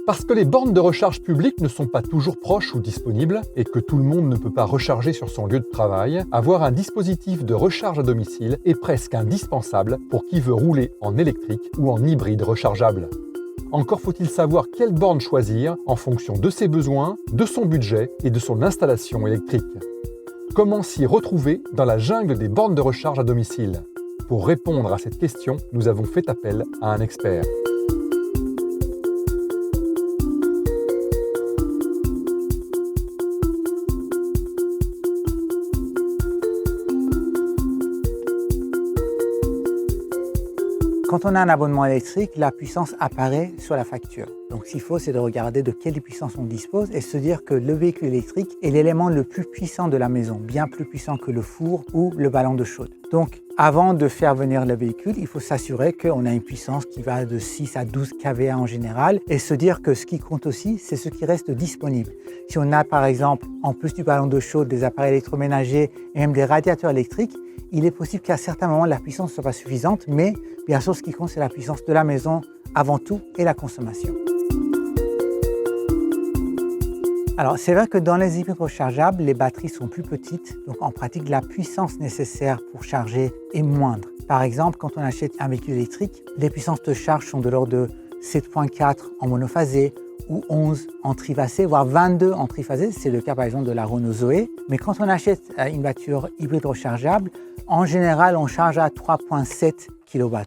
Parce que les bornes de recharge publiques ne sont pas toujours proches ou disponibles et que tout le monde ne peut pas recharger sur son lieu de travail, avoir un dispositif de recharge à domicile est presque indispensable pour qui veut rouler en électrique ou en hybride rechargeable. Encore faut-il savoir quelle borne choisir en fonction de ses besoins, de son budget et de son installation électrique. Comment s'y retrouver dans la jungle des bornes de recharge à domicile? Pour répondre à cette question, nous avons fait appel à un expert. Quand on a un abonnement électrique, la puissance apparaît sur la facture. Donc ce qu'il faut, c'est de regarder de quelle puissance on dispose et se dire que le véhicule électrique est l'élément le plus puissant de la maison, bien plus puissant que le four ou le ballon d'eau chaude. Donc avant de faire venir le véhicule, il faut s'assurer qu'on a une puissance qui va de 6 à 12 kVA en général et se dire que ce qui compte aussi, c'est ce qui reste disponible. Si on a par exemple, en plus du ballon d'eau chaude, des appareils électroménagers et même des radiateurs électriques, il est possible qu'à certains moments, la puissance ne soit pas suffisante, mais bien sûr, ce qui compte, c'est la puissance de la maison avant tout et la consommation. Alors, c'est vrai que dans les hybrides rechargeables, les batteries sont plus petites, donc en pratique, la puissance nécessaire pour charger est moindre. Par exemple, quand on achète un véhicule électrique, les puissances de charge sont de l'ordre de 7,4 en monophasé ou 11 en triphasé, voire 22 en triphasé. C'est le cas par exemple de la Renault Zoé. Mais quand on achète une voiture hybride rechargeable, en général, on charge à 3,7 kW.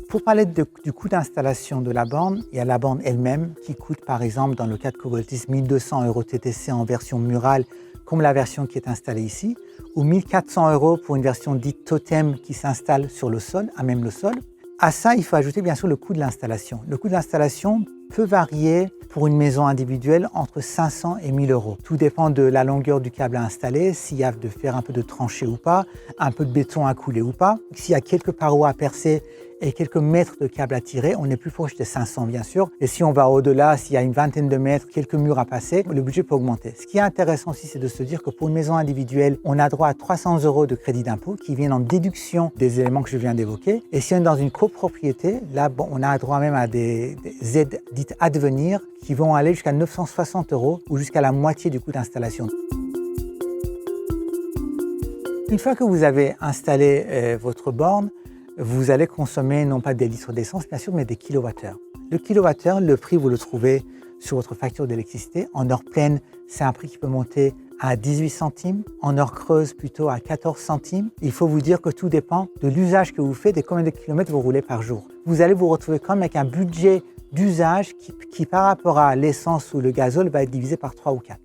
Pour parler du coût d'installation de la borne, il y a la borne elle-même qui coûte par exemple dans le cas de Covoltis 1 200 € TTC en version murale comme la version qui est installée ici, ou 1 400 € pour une version dite totem qui s'installe sur le sol, à même le sol. À ça, il faut ajouter bien sûr le coût de l'installation. Le coût de l'installation peut varier pour une maison individuelle entre 500 et 1 000 €. Tout dépend de la longueur du câble à installer, s'il y a de faire un peu de tranchée ou pas, un peu de béton à couler ou pas. S'il y a quelques parois à percer et quelques mètres de câble à tirer, on est plus proche de 500 bien sûr. Et si on va au-delà, s'il y a une vingtaine de mètres, quelques murs à passer, le budget peut augmenter. Ce qui est intéressant aussi, c'est de se dire que pour une maison individuelle, on a droit à 300 € de crédit d'impôt qui viennent en déduction des éléments que je viens d'évoquer. Et si on est dans une copropriété, là, on a droit même à des aides dites advenir qui vont aller jusqu'à 960 € ou jusqu'à la moitié du coût d'installation. Une fois que vous avez installé votre borne, vous allez consommer non pas des litres d'essence, bien sûr, mais des kilowattheures. Le kilowattheure, le prix, vous le trouvez sur votre facture d'électricité. En heure pleine, c'est un prix qui peut monter à 18 centimes. En heure creuse, plutôt à 14 centimes. Il faut vous dire que tout dépend de l'usage que vous faites et combien de kilomètres vous roulez par jour. Vous allez vous retrouver quand même avec un budget d'usage qui par rapport à l'essence ou le gazole, va être divisé par 3 ou 4.